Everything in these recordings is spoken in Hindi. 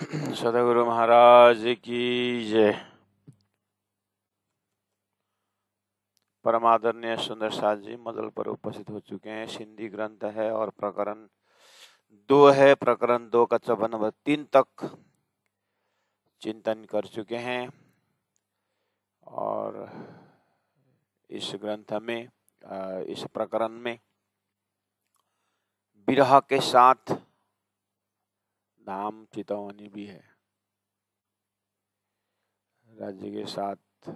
सदगुरु महाराज की जय। परमादरणीय सुंदर साथ जी मदल पर उपस्थित हो चुके हैं। सिंधी ग्रंथ है और प्रकरण 2 है। प्रकरण 2 का 54 नंबर 3 तक चिंतन कर चुके हैं और इस ग्रंथ में इस प्रकरण में विरह के साथ धाम चितौनी भी है। राज्य के साथ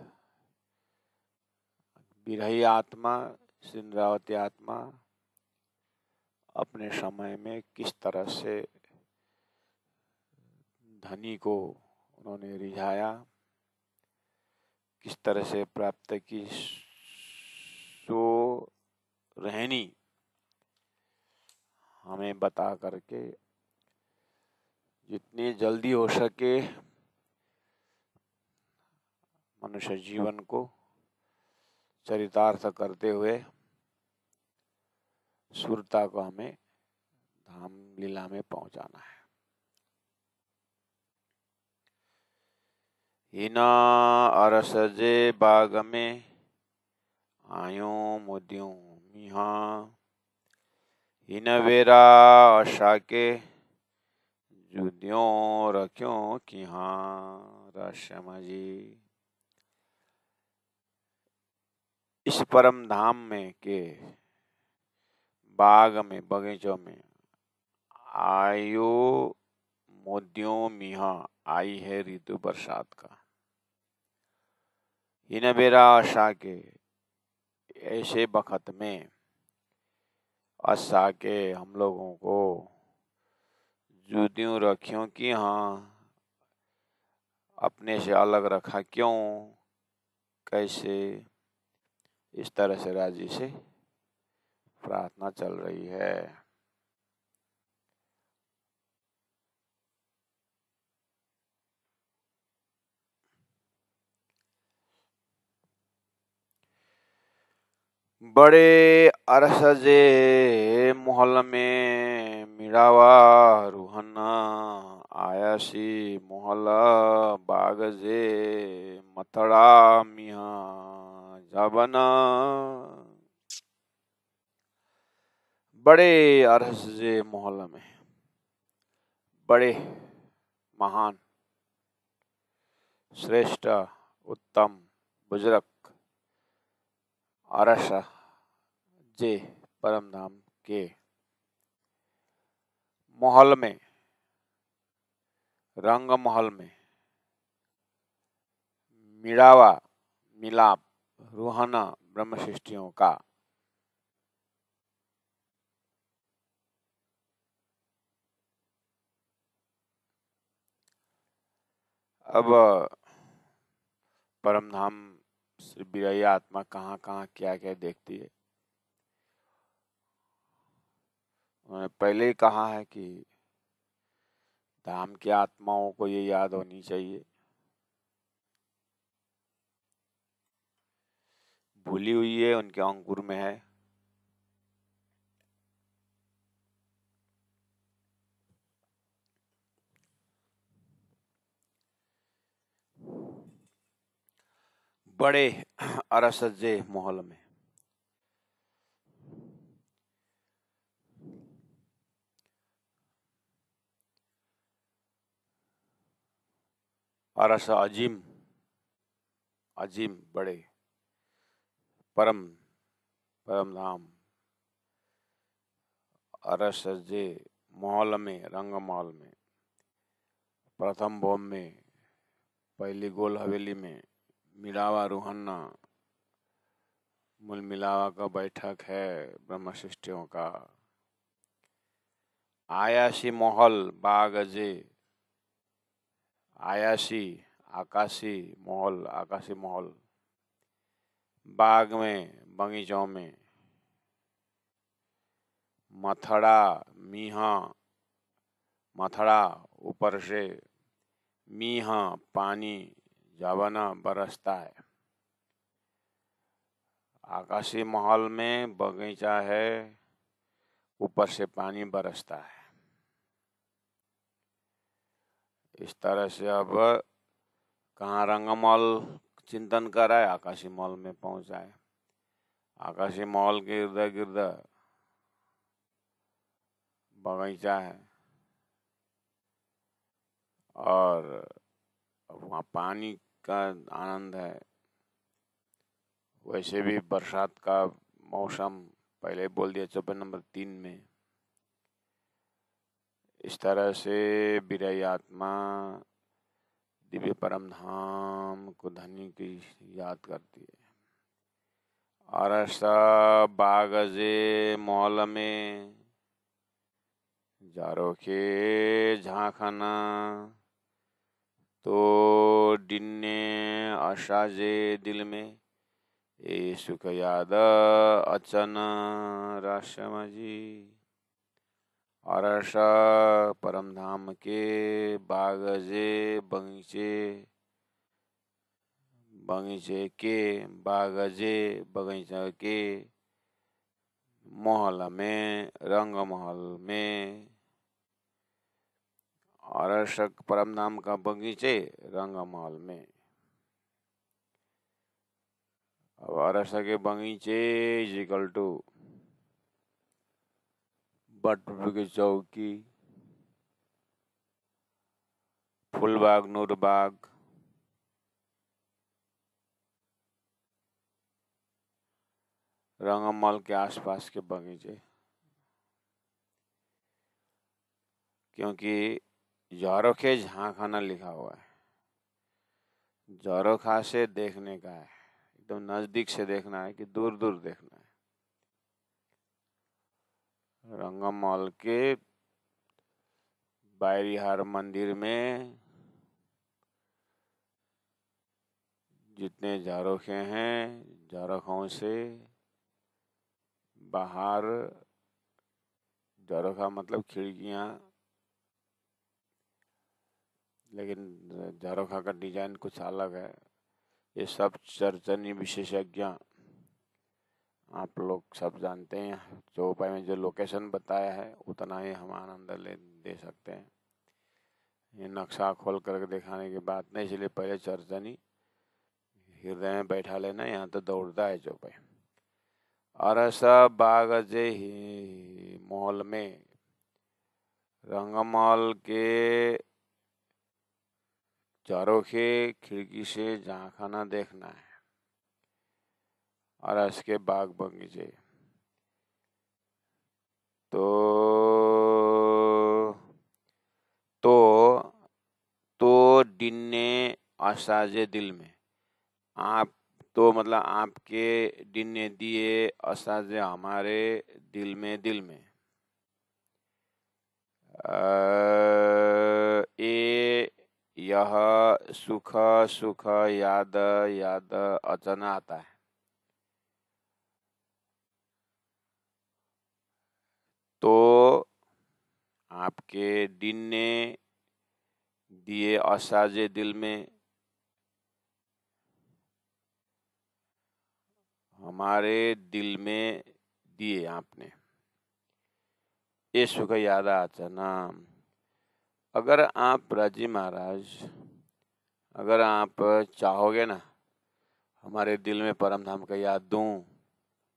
विरही आत्मा सिंद्रावती आत्मा अपने समय में किस तरह से धनी को उन्होंने रिझाया, किस तरह से प्राप्त की, सो रहनी हमें बता करके जितनी जल्दी हो सके मनुष्य जीवन को चरितार्थ करते हुए सुरता को हमें धाम लीला में पहुंचाना है। हिना अरसजे बाग में आयो मुद्यों मिहा, हिन वेरा आशा के जुद्यों रख्यों की हाँ। राश्यामा जी इस परम धाम में के बाग में बगीचों में आयो मोदियों मिहा, आई है ऋतु बरसात का। हिन बेरा आशा के ऐसे बखत में आशा के हम लोगों को जुदियों रखियों कि हाँ अपने से अलग रखा क्यों, कैसे, इस तरह से राजी से प्रार्थना चल रही है। बड़े अरसजे मोहल में मिड़ावा रूहना, आयासी मोहल बागजे मतड़ा मिहा जबना। बड़े अरसजे मोहल में, बड़े महान श्रेष्ठ उत्तम बुजुर्ग अरस जे परम धाम के महल में, रंग महल में मिड़ावा मिलाप रूहाना ब्रह्म सृष्टियों का अब परम धाम श्री बिरही आत्मा कहाँ कहाँ क्या क्या देखती है। उन्होंने पहले ही कहा है कि धाम की आत्माओं को ये याद होनी चाहिए, भूली हुई है, उनके अंकुर में है। बड़े अरसजे महल में अरस अजीम, अजीम बड़े परम परम धाम अरसजे महल में, रंग महल में, प्रथम भोम में, पहली गोल हवेली में मिलावा रूहन्ना मूल मिलावा का बैठक है ब्रह्म सृष्टियों का। आयासी महल बागजे, आयासी आकाशी महल, आकाशी महल बाग में बगीचों में, मथड़ा मीहा, मथड़ा ऊपर से, मीहा पानी, जवाना बरसता है। आकाशी महल में बगीचा है, ऊपर से पानी बरसता है। इस तरह से अब कहाँ रंगमहल चिंतन कराए, आकाशी महल में पहुंचाए। आकाशी महल के इर्द गिर्द बगीचा है और वहाँ पानी का आनंद है। वैसे भी बरसात का मौसम पहले बोल दिया 24 नंबर 3 में। इस तरह से बिरही आत्मा दिव्य परम धाम को धनी की याद करती है। अरस बागजे मौल में जारोखे झांखना तो डिन्ने आशाजे दिल में ए सुख याद अचन राशमजी। अरस परम धाम के बागजे बगीचे के बागजे बगीचा के महल में रंग महल में। अरस परम धाम का बगीचे रंग महल में। अब अरस के बगीचे इज इक्वल टू बटपुर की चौकी, फूलबाग नूरबाग, रंगमहल के आसपास के बगीचे। क्योंकि जारोखे झांखाना लिखा हुआ है, जारोखा से देखने का है, एकदम नजदीक से देखना है कि दूर दूर देखना है। रंगमहल के बायरीहार मंदिर में जितने जारोखे हैं, जारोखों से बाहर, जारोखा मतलब खिड़कियां, लेकिन जारोखा का डिजाइन कुछ अलग है। ये सब चर्चनी विशेषज्ञ आप लोग सब जानते हैं। चौपाई में जो लोकेशन बताया है उतना ही हम आनंद दे सकते हैं। ये नक्शा खोल करके दिखाने की बात नहीं, इसलिए पहले चर्चनी हृदय में बैठा लेना, यहाँ तो दौड़ता है चौपाई। अरस बागजे ही महल में, रंगमहल के जारोखे खिड़की से झांखाना देखना है। अरस के बाग बगीचे तो डिन्ने असाजे दिल में। आप तो मतलब आपके डिन्ने दिए, असाजे हमारे दिल में ए यह सुख सुख याद याद अचानक आता है। तो आपके डिन्ने दिए असाजे दिल में, हमारे दिल में दिए आपने, ये सुख याद अचानक। अगर आप राजी महाराज, अगर आप चाहोगे ना हमारे दिल में परम धाम का याद दूं,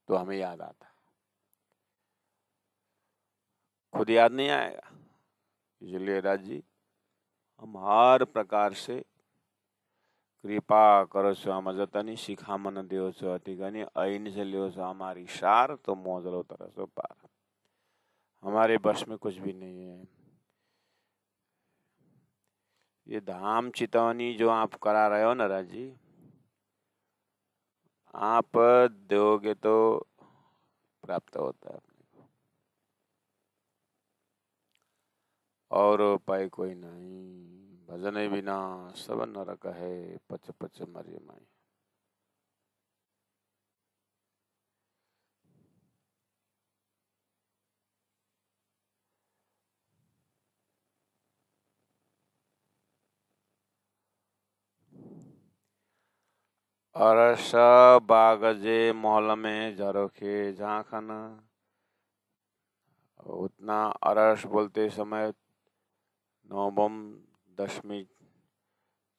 तो हमें याद आता, खुद याद नहीं आएगा। इसलिए राजी, हम हर प्रकार से कृपा करो सो हम जतनी शिखा मन देव सो अतिगनी ऐन से लियो सो हमारी सार तो मोजलो तरह सो पार। हमारे बस में कुछ भी नहीं है। ये धाम चितौनी जो आप करा रहे हो ना राजी, आप दोगे तो प्राप्त होता है, और उपाय कोई नहीं। भजन बिना सब नरक है, पच पच मरिय माई। अरस बागजे महल में झरोखे झांखना। उतना अरस बोलते समय नवम दशमी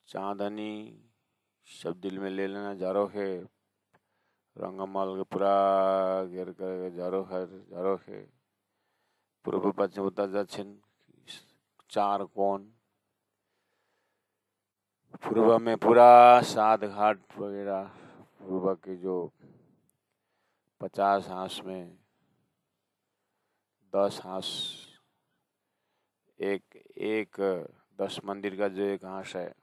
चांदनी सब दिल में ले लेना। झरोखे रंगमल के पूरा घेर कर झरोखे पूर्व पश्चिम उत्तर दक्षिण 4 कोण, पूर्व में पूरा 7 घाट वगैरह, पूर्व के जो 50 हांस में 10 हांस, एक 10 मंदिर का जो एक हांस है,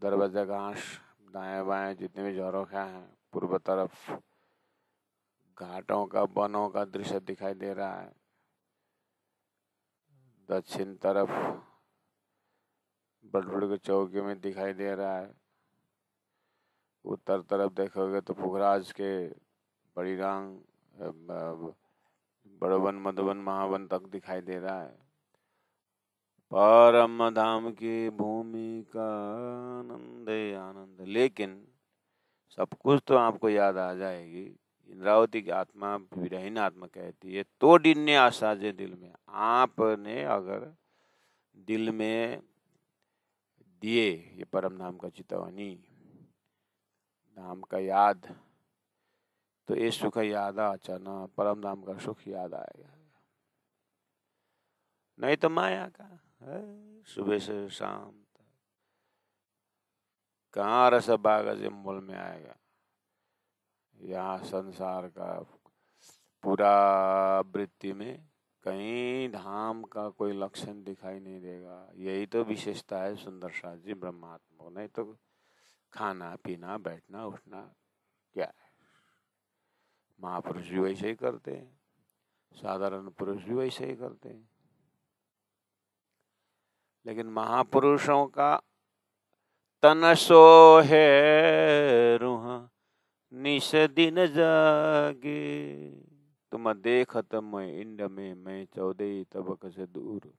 दरवाजा का हांस, दाएं बाएं जितने भी झरोखा हैं, पूर्व तरफ घाटों का वनों का दृश्य दिखाई दे रहा है। दक्षिण तरफ बड़बड़ के चौके में दिखाई दे रहा है। उत्तर तरफ देखोगे तो पुखराज के बड़ी रांग, बड़वन मधुबन महावन तक दिखाई दे रहा है। परम धाम की भूमि का आनंद आनंद। लेकिन सब कुछ तो आपको याद आ जाएगी। इंद्रावती की आत्मा विरहीन आत्मा कहती है, तो डिन्ने आसाजे दिल में। आपने अगर दिल में दिए ये परम धाम का चितवनी, धाम का याद, तो ये सुख याद अचानक परम धाम का सुख याद आएगा। नहीं तो माया का है, सुबह से शाम कहाँ रस बागज मूल में आएगा। यहाँ संसार का पूरा वृत्ति में कहीं धाम का कोई लक्षण दिखाई नहीं देगा। यही तो विशेषता है सुंदर शाह जी ब्रह्मात्मा। नहीं तो खाना पीना बैठना उठना क्या है। महापुरुष भी वैसे ही करते हैं, साधारण पुरुष भी वैसे ही करते हैं। लेकिन महापुरुषों का तन सो है रूह निश दिन जागे, तुम देखत मैं इंड में मैं 14 तबक से दूर।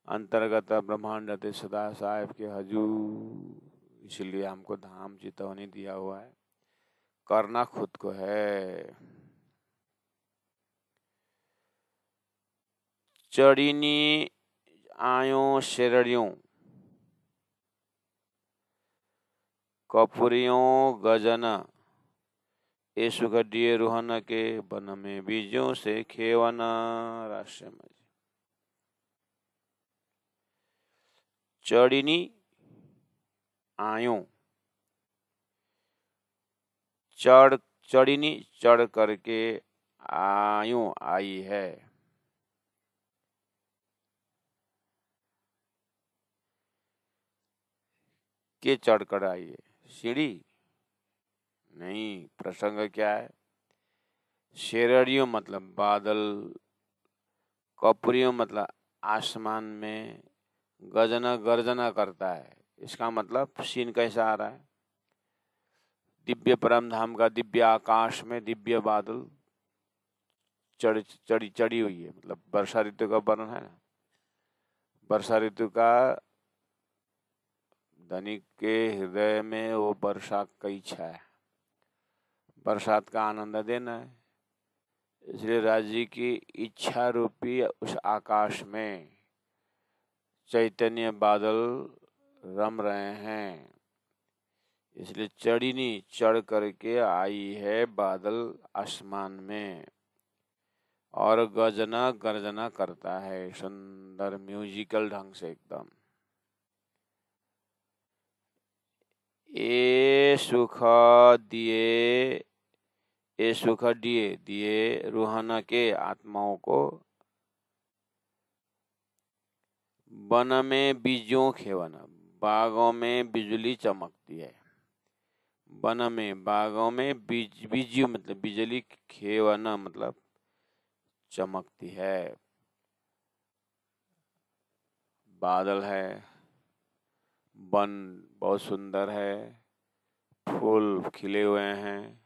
अंतर्गत ब्रह्मांड थे सदा साहेब के हजूर। इसलिए हमको धाम चितवनी दिया हुआ है, करना खुद को है। चढ़ीनी आयो शेरड़ियों, कपुरियों गजना, ए सुखडिये रोहन के बन में बीजों से खेवना। राष्ट्र में चढ़ीनी आयो, चढ़ीनी चढ़ करके, आयो आई है। के चढ़ कर आई है, सीढ़ी नहीं। प्रसंग क्या है? शेरड़ियों मतलब बादल, कपुरियों मतलब आसमान में गजना गर्जना करता है। इसका मतलब सीन कैसा आ रहा है? दिव्य परम धाम का दिव्य आकाश में दिव्य बादल चढ़ी हुई है। मतलब वर्षा ऋतु का वर्णन है ना। वर्षा ऋतु का धनिक के हृदय में वो वर्षा का इच्छा है, बरसात का आनंद देना है। इसलिए राज्य की इच्छा रूपी उस आकाश में चैतन्य बादल रम रहे हैं। इसलिए चढ़ीनी चढ़ करके आई है बादल आसमान में, और गजना गर्जना करता है सुंदर म्यूजिकल ढंग से एकदम। ए सुख दिए, ए सुख दिए रूहाना के आत्माओं को, वन में बीजों खेवना, बागों में बिजली चमकती है। वन में बागों में बीज मतलब बिजली, खेवना मतलब चमकती है। बादल है, वन बहुत सुंदर है, फूल खिले हुए हैं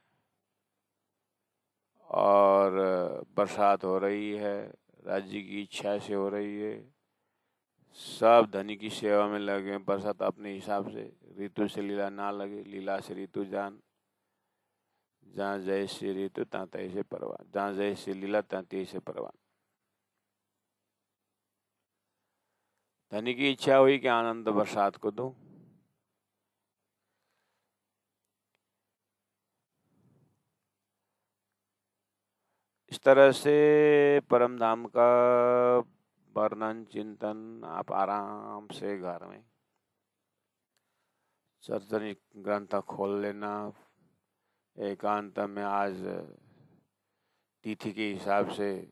और बरसात हो रही है, राज्य की इच्छा से हो रही है। सब धनी की सेवा में लगे। बरसात अपने हिसाब से, ऋतु से लीला ना लगे, लीला से ऋतु जान। जहाँ जैसे ऋतु तहाँ तैसे परवान, जहाँ जैसे लीला तहाँ तैसे परवान। धनी की इच्छा हुई कि आनंद बरसात को दूं। इस तरह से परम धाम का वर्णन चिंतन आप आराम से घर में चर्चन ग्रंथ खोल लेना। एकांत में आज तिथि के हिसाब से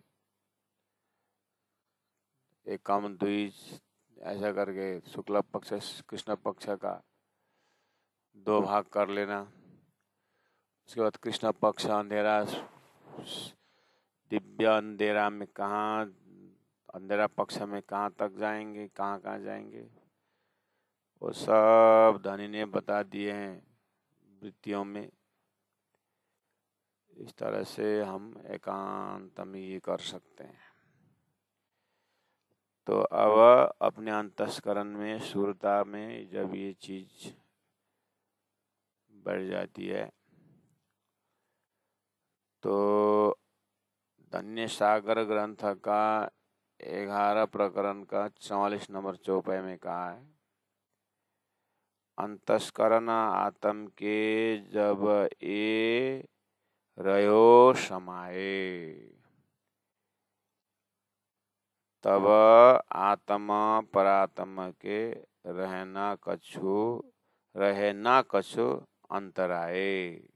एकम द्विज ऐसा करके शुक्ल पक्ष कृष्ण पक्ष का 2 भाग कर लेना। उसके बाद कृष्ण पक्ष अंधेरा, दिव्य अंधेरा में कहाँ, अंधेरा पक्ष में कहाँ तक जाएंगे, कहाँ कहाँ जाएंगे, वो सब धनी ने बता दिए हैं वृत्तियों में। इस तरह से हम एकांत में ये कर सकते हैं। तो अब अपने अंतस्करण में, सूरता में जब ये चीज बढ़ जाती है तो धन्य सागर ग्रंथ का 11 प्रकरण का 44 नंबर चौपाई में कहा है, अंतस्करण आत्म के जब ए रयो समाये, तब आत्मा परात्मा के रहना कछु अंतराए।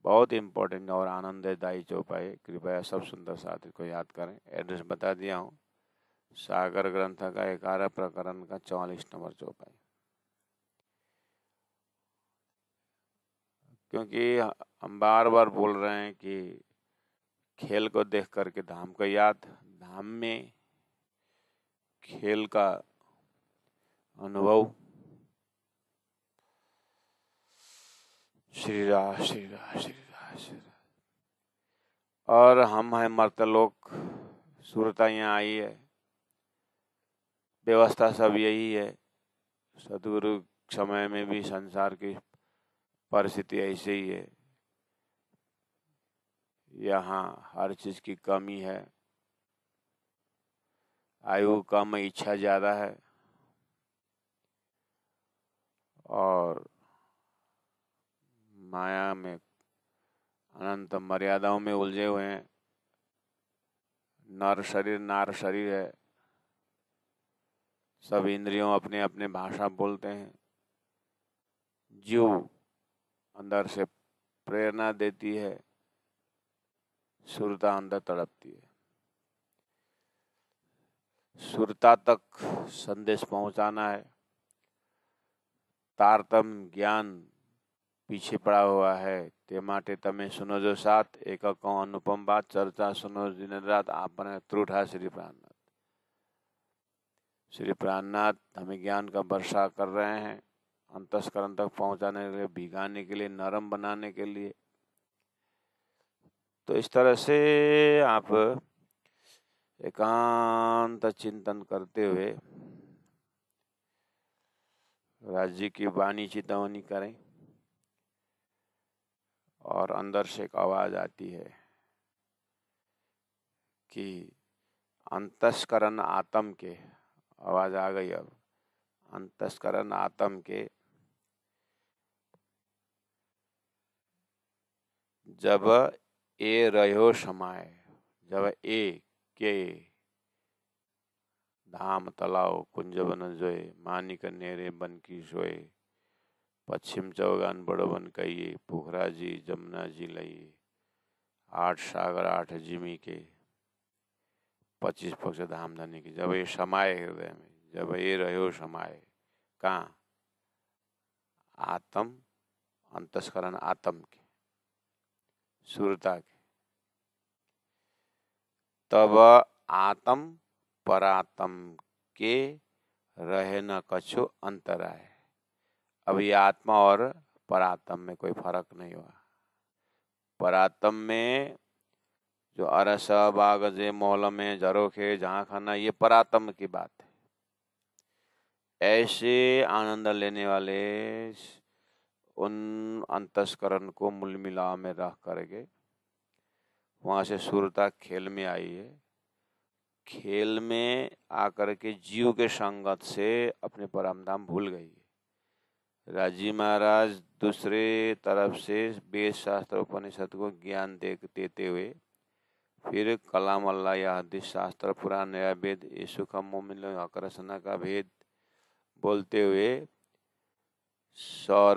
बहुत इम्पोर्टेंट और आनंददायी चौपाई, कृपया सब सुंदर साथी को याद करें। एड्रेस बता दिया हूँ, सागर ग्रंथ का 11 प्रकरण का 44 नंबर चौपाई। क्योंकि हम बार बार बोल रहे हैं कि खेल को देख करके धाम को याद, धाम में खेल का अनुभव। श्री राम श्री राम श्री राम श्री राम। और हम हैं मर्तलोक, सूरता यहाँ आई है, व्यवस्था सब यही है। सदगुरु समय में भी संसार की परिस्थिति ऐसे ही है, यहाँ हर चीज की कमी है, आयु कम, इच्छा ज्यादा है और माया में अनंत मर्यादाओं में उलझे हुए हैं। नर शरीर नार शरीर है, सब इंद्रियों अपने अपने भाषा बोलते हैं। जीव अंदर से प्रेरणा देती है, सुरता अंदर तड़पती है। सुरता तक संदेश पहुंचाना है। तारतम ज्ञान पीछे पड़ा हुआ है। ते माटे तमे सुनो जो साथ, एक अनुपम बात चर्चा सुनो दिन रात, आपने त्रुठा श्री प्राणनाथ। श्री प्राणनाथ हमें ज्ञान का वर्षा कर रहे हैं, अंतस्करण तक पहुंचाने के लिए, भिगाने के लिए, नरम बनाने के लिए। तो इस तरह से आप एकांत चिंतन करते हुए राज्य की वाणी चितवनी करें और अंदर से एक आवाज आती है कि अंतस्करण आत्म के, आवाज आ गई अब, अंतस्करण आत्म के जब ए रहो समाये, जब ए के धाम तलाव कुंज बन जोए, मानिक नेरे बन की सोए, पश्चिम चौगान बड़ो बन कहिए, पोखरा जी जमुना जी लइए, 8 सागर 8 जिमी के, 25 पक्ष धाम धनी की। जब ये समाये हृदय में, जब ये रहो समाये, कहाँ? आत्म, अंतस्करण आत्म के, सुरता के, तब आत्म परात्म के रहे न कछु अंतराय। अब ये आत्मा और परात्म में कोई फर्क नहीं हुआ। परात्म में जो अरस बाग जे मोहल में झरोखे जहाँ खाना, ये परात्म की बात है। ऐसे आनंद लेने वाले उन अंतस्करण को मूल मिला में रख करके वहां से सुरता खेल में आई है। खेल में आकर के जीव के संगत से अपने परम धाम भूल गई। राजी महाराज दूसरे तरफ से वेद शास्त्र उपनिषद को ज्ञान देते हुए फिर कलाम अल्लाह या हदीस शास्त्र पुराण या वेद ये सुखम मोमिन आकर्षणा का भेद बोलते हुए सौर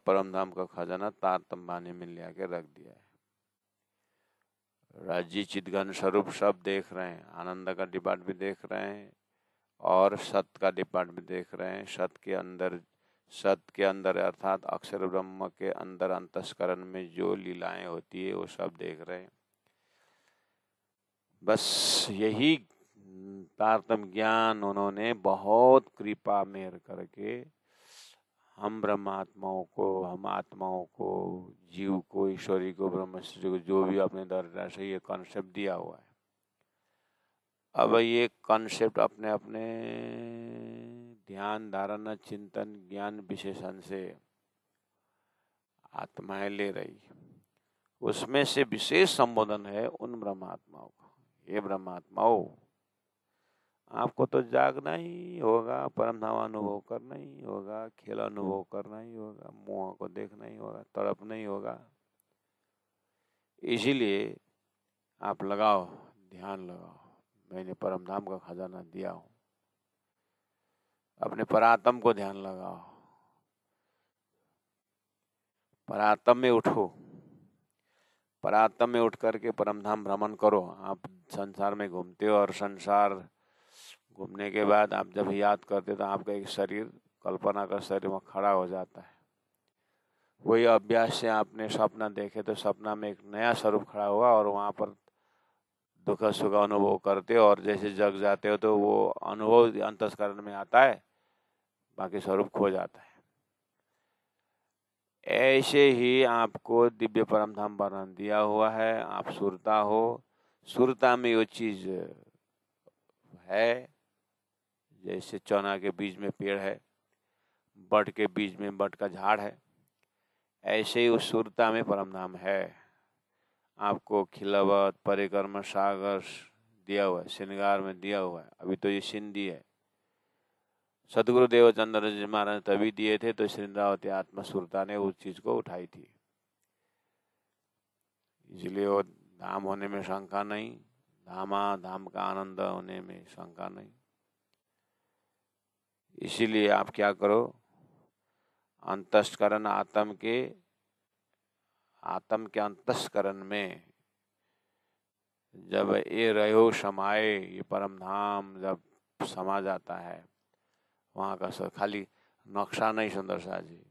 परम धाम का खजाना तारतम्बाने में ले आके रख दिया है। राजी चिदघन स्वरूप सब देख रहे हैं, आनंद का डिपार्ट भी देख रहे हैं और सत का डिपार्ट भी देख रहे हैं। सत के अंदर अर्थात अक्षर ब्रह्म के अंदर अंतस्करण में जो लीलाएं होती है वो सब देख रहे हैं। बस यही तारतम्य ज्ञान उन्होंने बहुत कृपा मेहर करके हम ब्रह्मात्माओं को, हम आत्माओं को, जीव को, ईश्वरी को, ब्रह्मश्री को, जो भी अपने दर्जा से ये कॉन्सेप्ट दिया हुआ है। अब ये कॉन्सेप्ट अपने अपने ध्यान धारणा चिंतन ज्ञान विशेषण से आत्माएं ले रही, उसमें से विशेष संबोधन है उन ब्रह्मात्माओं को। ये ब्रह्मात्माओं, आपको तो जागना ही होगा, परम धाम अनुभव करना ही होगा, खेल अनुभव करना ही होगा, मोह को देखना ही होगा, तड़पना ही होगा। इसीलिए आप लगाओ, ध्यान लगाओ, मैंने परम धाम का खजाना दिया हूं। अपने परात्म को ध्यान लगाओ, परात्म में उठो, परात्म में उठ करके परम धाम भ्रमण करो। आप संसार में घूमते हो और संसार घूमने के बाद आप जब याद करते तो आपका एक शरीर, कल्पना का शरीर वहाँ खड़ा हो जाता है। वही अभ्यास से आपने सपना देखे तो सपना में एक नया स्वरूप खड़ा हुआ और वहाँ पर दुख सुख अनुभव करते हो और जैसे जग जाते हो तो वो अनुभव अंतस्करण में आता है, बाकी स्वरूप खो जाता है। ऐसे ही आपको दिव्य परम धाम वर्णन दिया हुआ है। आप सुरता हो, सुरता में वो चीज है, जैसे चना के बीज में पेड़ है, बट के बीज में बट का झाड़ है, ऐसे ही उस सुरता में परम धाम है। आपको खिलावत परिक्रम सागर दिया हुआ है, श्रृंगार में दिया हुआ है। अभी तो ये सिंधी है, सदगुरु देवचंद्र जी महाराज तभी दिए थे तो श्रृंगावती आत्मा सुरता ने उस चीज को उठाई थी। इसलिए वो धाम होने में शंका नहीं, धाम का आनंद होने में शंका नहीं। इसीलिए आप क्या करो, अंतस्करण आत्म के अंतस्करण में जब ये रहो समाये, ये परम धाम जब समा जाता है, वहाँ का खाली नक्शा नहीं सुंदर शाह जी,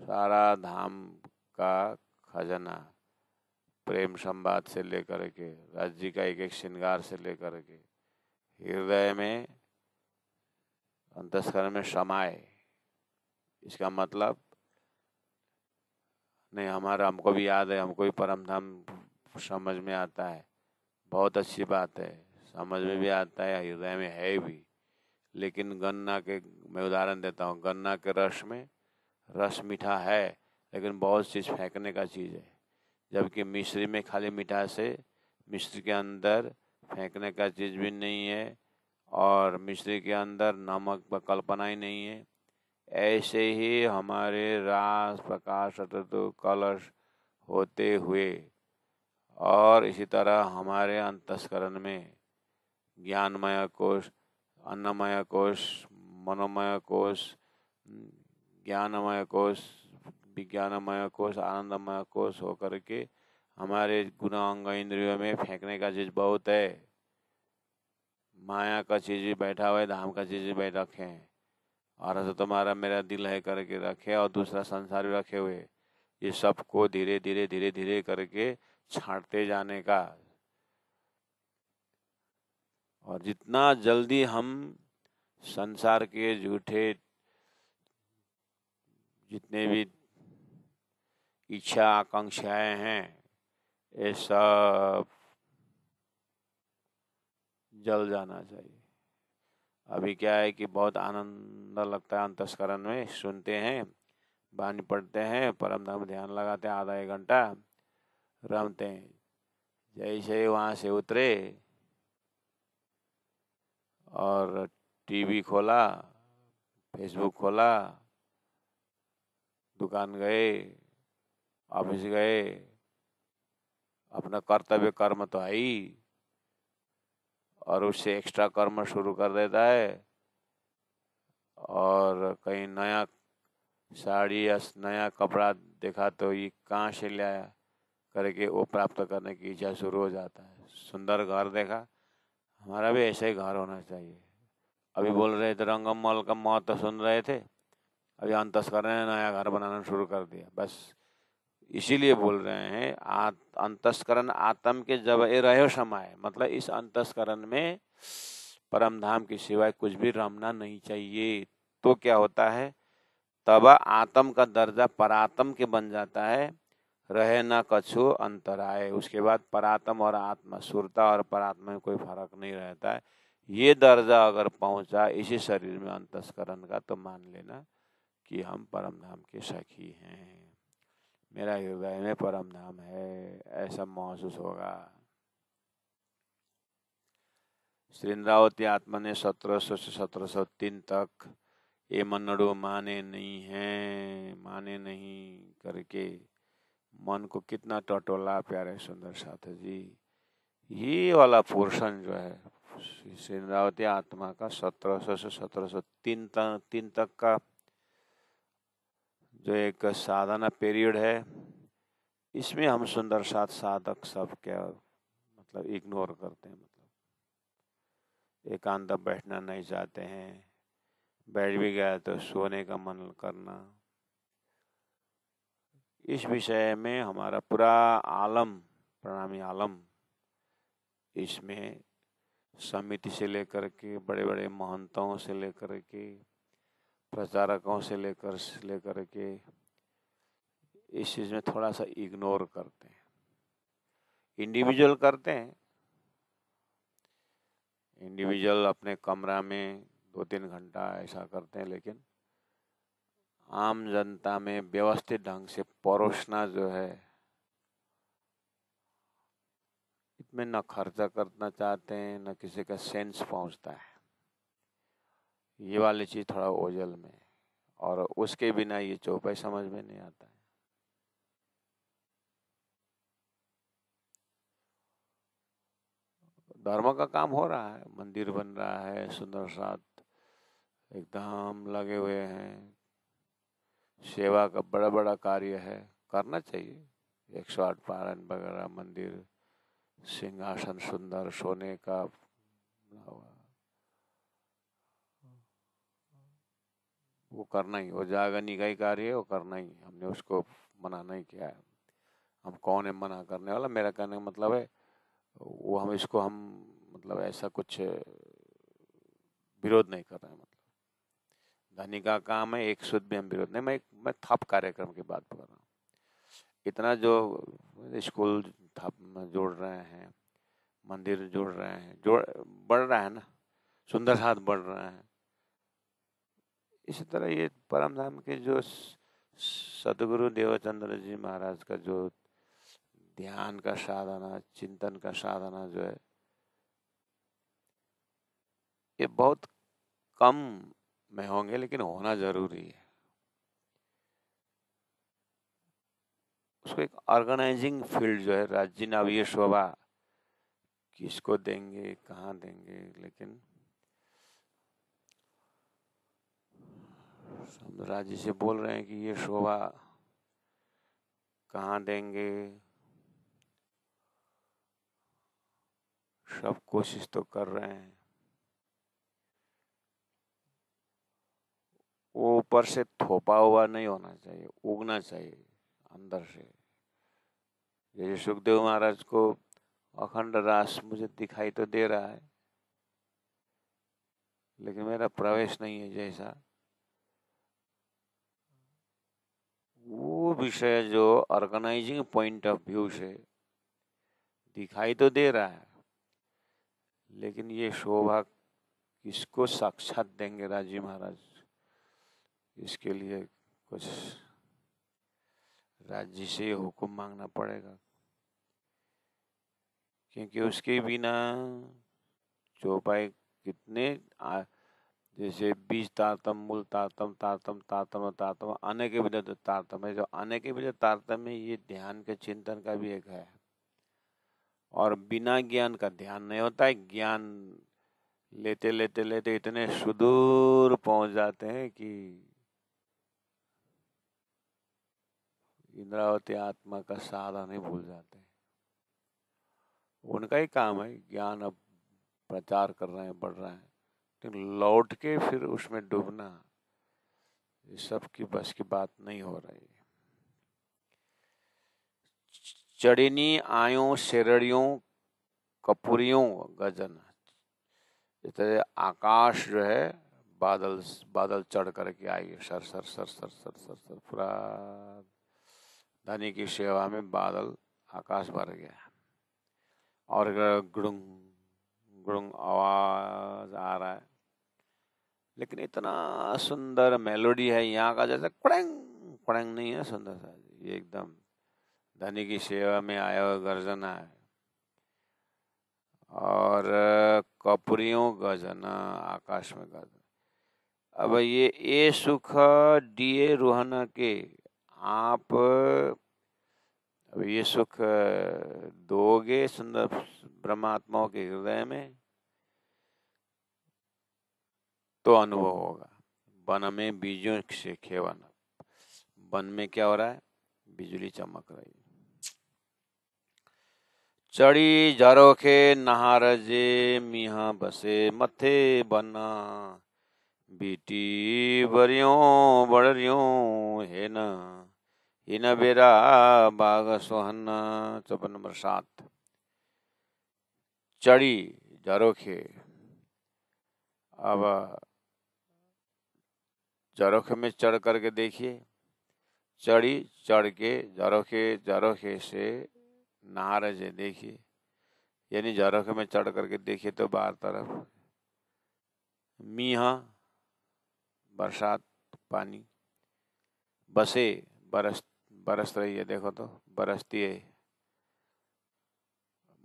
सारा धाम का खजाना प्रेम संवाद से लेकर के राज्य का एक एक श्रृंगार से लेकर के हृदय में अंतस्करण में समाये। इसका मतलब नहीं, हमको भी याद है, हमको भी परम धाम समझ में आता है, बहुत अच्छी बात है, समझ में भी आता है, हृदय में है भी। लेकिन गन्ना के, मैं उदाहरण देता हूँ, गन्ना के रस में रस मीठा है लेकिन बहुत चीज़ फेंकने का चीज़ है, जबकि मिश्री में खाली मिठास है, मिश्री के अंदर फेंकने का चीज़ भी नहीं है और मिश्री के अंदर नमक व कल्पना ही नहीं है। ऐसे ही हमारे रास प्रकाश तो कलश होते हुए और इसी तरह हमारे अंतस्करण में ज्ञानमय कोश, अन्नमय कोश, मनोमय कोश, ज्ञानमय कोश, विज्ञानमय कोश, आनंदमय कोश होकर के हमारे गुण अंग इंद्रियों में फेंकने का चीज बहुत है। माया का चीज भी बैठा हुआ है, धाम का चीज भी बैठा रखे हैं, और तो तुम्हारा मेरा दिल है करके रखे और दूसरा संसार भी रखे हुए। ये सबको धीरे धीरे धीरे धीरे करके छांटते जाने का, और जितना जल्दी हम संसार के झूठे जितने भी इच्छा आकांक्षाएं हैं ये सब जल जाना चाहिए। अभी क्या है कि बहुत आनंद लगता है अंतस्करण में, सुनते हैं, बानी पढ़ते हैं, परम धाम ध्यान लगाते हैं, आधा एक घंटा रमते हैं। जैसे वहाँ से उतरे और टीवी खोला, फेसबुक खोला, दुकान गए, ऑफिस गए, अपना कर्तव्य कर्म तो है ही, और उससे एक्स्ट्रा कर्म शुरू कर देता है, और कहीं नया साड़ी या नया कपड़ा देखा तो ये कहाँ से लाया करके वो प्राप्त करने की इच्छा शुरू हो जाता है। सुंदर घर देखा, हमारा भी ऐसा ही घर होना चाहिए। अभी बोल रहे थे रंगम मॉल का महत्व सुन रहे थे, अभी अंतस्करण ने नया घर बनाना शुरू कर दिया। बस इसीलिए बोल रहे हैं अंतस्करण आत्म के जब ए रहे समाये, मतलब इस अंतस्करण में परम धाम की सिवाय कुछ भी रमना नहीं चाहिए। तो क्या होता है, तब आत्म का दर्जा परात्म के बन जाता है, रहे न कछु अंतराय। उसके बाद परात्म और आत्मा, सुरता और परात्मा में कोई फर्क नहीं रहता है। ये दर्जा अगर पहुंचा इसी शरीर में अंतस्करण का, तो मान लेना कि हम परम धाम के सखी हैं, मेरा हृदय में परम धाम है, ऐसा महसूस होगा। श्री इंद्रावती आत्मा ने 1700 से 1703 तक ये मनड़ो माने नहीं है, माने नहीं करके मन को कितना टटोला प्यारे सुंदर साथ जी। ये वाला पोर्शन जो है श्री इंद्रावती आत्मा का 1700 से 1703 तक का जो एक साधना पीरियड है, इसमें हम सुंदर साथ साधक सब क्या मतलब इग्नोर करते हैं, मतलब एकांत बैठना नहीं चाहते हैं, बैठ भी गया तो सोने का मन करना। इस विषय में हमारा पूरा आलम, प्रणामी आलम, इसमें समिति से लेकर के बड़े बड़े महंतों से लेकर के प्रचारकों से लेकर के इस चीज़ में थोड़ा सा इग्नोर करते हैं। इंडिविजुअल करते हैं, इंडिविजुअल अपने कमरा में 2-3 घंटा ऐसा करते हैं, लेकिन आम जनता में व्यवस्थित ढंग से परोसना जो है, इसमें न खर्चा करना चाहते हैं, न किसी का सेंस पहुंचता है। ये वाली चीज़ थोड़ा ओझल में, और उसके बिना ये चौपाई समझ में नहीं आता है। धर्म का काम हो रहा है, मंदिर बन रहा है, सुंदर साथ एकदम लगे हुए हैं, सेवा का बड़ा बड़ा कार्य है, करना चाहिए। 108 पारायण वगैरह, मंदिर, सिंहासन सुंदर सोने का, वो करना ही, वो जागा निगाही कार्य है, वो करना ही। हमने उसको मना नहीं किया है, हम कौन है मना करने वाला। मेरा कहने का मतलब है वो हम इसको हम मतलब ऐसा कुछ विरोध नहीं कर रहे हैं। मतलब धनी का काम है, एक शुद्ध भी हम विरोध नहीं। मैं थप कार्यक्रम की बात कर रहा हूँ। इतना जो स्कूल थप जोड़ रहे हैं, मंदिर जोड़ रहे हैं, जोड़ बढ़ रहा है ना, सुंदर साथ बढ़ रहा है। इसी तरह ये परम धाम के जो सदगुरु देवचंद्र जी महाराज का जो ध्यान का साधना, चिंतन का साधना जो है, ये बहुत कम में होंगे, लेकिन होना जरूरी है। उसको एक ऑर्गेनाइजिंग फील्ड जो है, राज्य नावीय शोभा किसको देंगे, कहाँ देंगे, लेकिन राज्य से बोल रहे हैं कि ये शोभा कहाँ देंगे, सब कोशिश तो कर रहे हैं। वो ऊपर से थोपा हुआ नहीं होना चाहिए, उगना चाहिए अंदर से। जैसे सुखदेव महाराज को अखंड रास मुझे दिखाई तो दे रहा है, लेकिन मेरा प्रवेश नहीं है, जैसा वो विषय जो ऑर्गेनाइजिंग पॉइंट ऑफ व्यू से दिखाई तो दे रहा है, लेकिन ये शोभा किसको साक्षात देंगे राजी महाराज, इसके लिए कुछ राज्य से हुक्म मांगना पड़ेगा, क्योंकि उसके बिना चौपाई कितने जैसे बीज तारतम, मूल तारतम, तारतम तारतम तारतम, अनेक विध तारतम है। जो अनेक विध तारतम है, ये ध्यान के चिंतन का भी एक है। और बिना ज्ञान का ध्यान नहीं होता है। ज्ञान लेते लेते लेते इतने सुदूर पहुंच जाते हैं कि इंद्रावती आत्मा का साधन ही भूल जाते हैं। उनका ही काम है, ज्ञान अब प्रचार कर रहे हैं, बढ़ रहा है, तो लौट के फिर उसमें डूबना, ये सब की बस की बात नहीं हो रही। चढ़िनी आयों शेरड़ियों कपूरियों गजन, जैसे आकाश जो है बादल बादल चढ़ करके आई, सर सर सर सर सर सर सर पूरा धनी की सेवा में बादल आकाश भर गया, और गुड़ुंग गुड़ुंग आवाज आ रहा है। लेकिन इतना सुंदर मेलोडी है यहाँ का, जैसे कुड़ंग कुड़ंग नहीं है, सुंदर सा, ये एकदम धनी की सेवा में आया हुआ गर्जना है। और कपुरियों गजना, आकाश में गजना। अब ये सुख दिए रूहन के आप, अब ये सुख दोगे सुंदर ब्रह्मात्माओं के हृदय में तो अनुभव होगा। वन में बीजों से खेवन, वन में क्या हो रहा है, बिजली चमक रही। चढ़ी झरोखे नहारजे मिहा बसे मथे बना, बीटी बरियों बड़रियों है न हिन बेरा बाग सोहन। 54 नंबर 7। चढ़ी झरोखे, अब झरोखे में चढ़ करके देखिए, चढ़ी चढ़ के झरोखे, झरोखे से नहारजे देखिए, यानी झरोखे में चढ़ करके देखिए तो बाहर तरफ मीहा बरसात पानी, बसे बरस रही है, देखो तो बरसती है।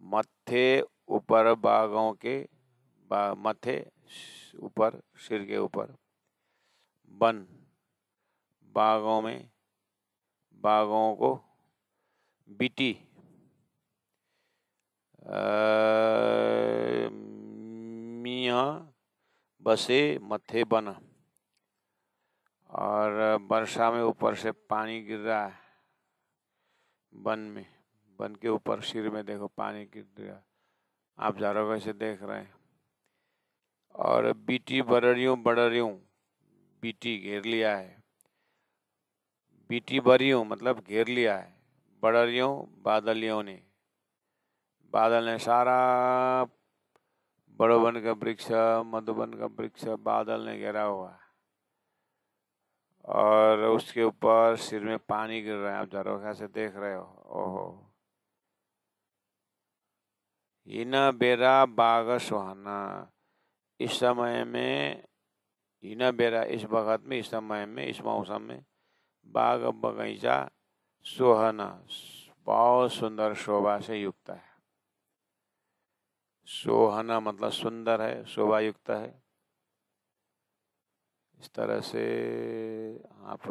मत्थे ऊपर बागों के मत्थे ऊपर, सिर के ऊपर, वन बागों में, बागों को बीटी मिया बसे मथे बना, और वर्षा में ऊपर से पानी गिर रहा है वन में, वन के ऊपर सिर में देखो पानी गिर रहा, आप झरोखे से देख रहे हैं। और बीटी बरड़ियों बड़रियों, बीटी घेर लिया है, बीटी बरियों मतलब घेर लिया है, बड़रियों बादलियों ने, बादल ने सारा बड़ोवन का वृक्ष, मधुबन का वृक्ष बादल ने घेरा हुआ है, और उसके ऊपर सिर में पानी गिर रहा है, आप झरोखा से देख रहे हो। ओहो, हिना बेरा बाग सुहाना, इस समय में, हिना बेरा इस वक्त में, इस समय में, इस मौसम में, बाग बगीचा सुहाना बहुत सुंदर शोभा से युक्त है। सोहना मतलब सुंदर है, शोभा युक्त है। इस तरह से आप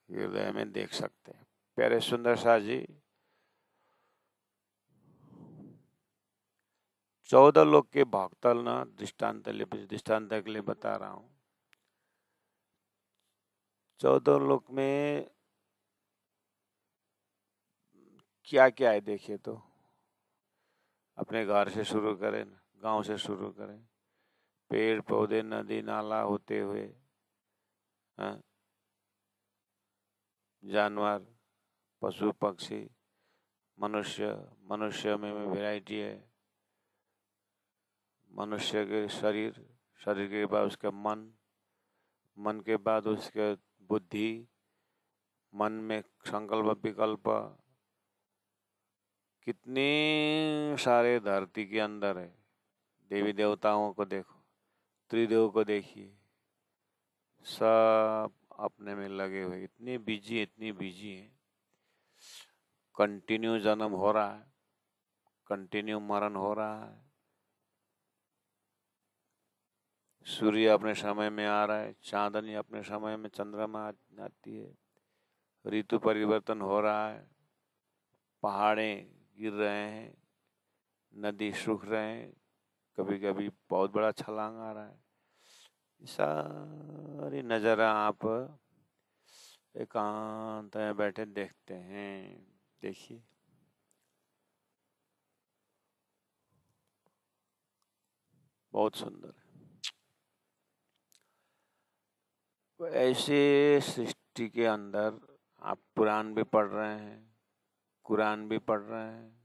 हृदय में देख सकते हैं। प्यारे सुंदर शाह जी, 14 लोग के भक्तल ना दृष्टांत के लिए बता रहा हूं। 14 लोग में क्या क्या है देखिए तो, अपने घर से शुरू करें, गांव से शुरू करें, पेड़ पौधे नदी नाला होते हुए, जानवर, पशु पक्षी, मनुष्य, मनुष्य में वैरायटी है, मनुष्य के शरीर, शरीर के बाद उसका मन, मन के बाद उसके बुद्धि, मन में संकल्प विकल्प, कितने सारे धरती के अंदर है। देवी देवताओं को देखो, त्रिदेव को देखिए, सब अपने में लगे हुए, इतनी बिजी है। कंटिन्यू जन्म हो रहा है, कंटिन्यू मरण हो रहा है, सूर्य अपने समय में आ रहा है, चांदनी अपने समय में, चंद्रमा आती है, ऋतु परिवर्तन हो रहा है, पहाड़ें गिर रहे हैं, नदी सूख रहे हैं, कभी कभी बहुत बड़ा छलांग आ रहा है। सारी नज़ारा आप एकांत में बैठे देखते हैं। देखिए, बहुत सुंदर है। तो ऐसे सृष्टि के अंदर आप पुराण भी पढ़ रहे हैं, कुरान भी पढ़ रहे हैं,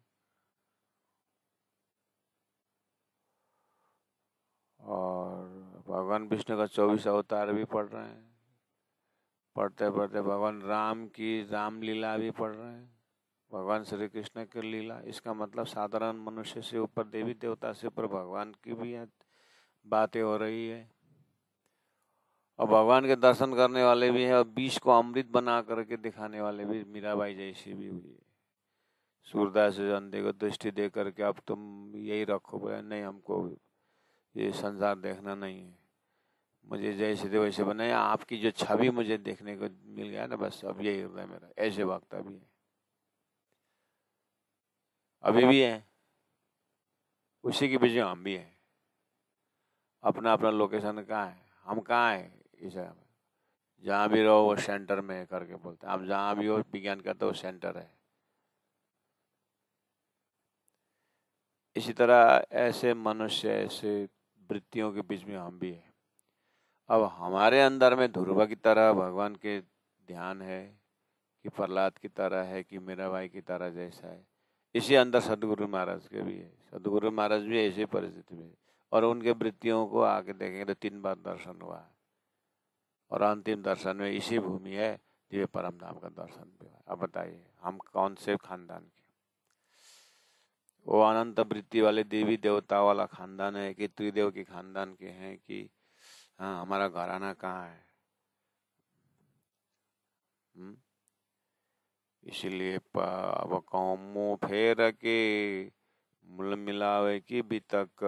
और भगवान विष्णु का 24 अवतार भी पढ़ रहे हैं। पढ़ते पढ़ते भगवान राम की रामलीला भी पढ़ रहे हैं, भगवान श्री कृष्ण की लीला। इसका मतलब साधारण मनुष्य से ऊपर, देवी देवता से ऊपर भगवान की भी बातें हो रही है। और भगवान के दर्शन करने वाले भी हैं, और विष को अमृत बना करके दिखाने वाले भी मीराबाई जैसी भी हुई है। सूरदास अंधे को दृष्टि दे करके अब तुम यही रखो, बोले नहीं, हमको ये संसार देखना नहीं है, मुझे जैसे थे वैसे बनाए, आपकी जो छवि मुझे देखने को मिल गया ना, बस अब यही हृदय मेरा। ऐसे वक्त अभी है, अभी भी है, उसी के बीच में हम भी हैं। अपना अपना लोकेशन कहाँ है, हम कहाँ है इस जगह में। जहाँ भी रहो वो सेंटर में है करके बोलते हैं। आप जहाँ भी हो, विज्ञान का तो सेंटर है। इसी तरह ऐसे मनुष्य, ऐसे वृत्तियों के बीच में हम भी हैं। अब हमारे अंदर में ध्रुव की तरह भगवान के ध्यान है, कि प्रहलाद की तरह है, कि मीराबाई की तरह जैसा है। इसी अंदर सदगुरु महाराज के भी है। सदगुरु महाराज भी ऐसी परिस्थिति में, और उनके वृत्तियों को आके देखेंगे तो 3 बार दर्शन हुआ है, और अंतिम दर्शन में इसी भूमि है दिव्य परम धाम का दर्शन भी हुआ। अब बताइए हम कौन से खानदान के। वो अनंत वृत्ति वाले देवी देवता वाला खानदान है, कि त्रिदेव के खानदान के हैं, कि हाँ हमारा घराना कहाँ है। इसीलिए अब कहूँ मुँह फेर के मूल मिलावे की बितक।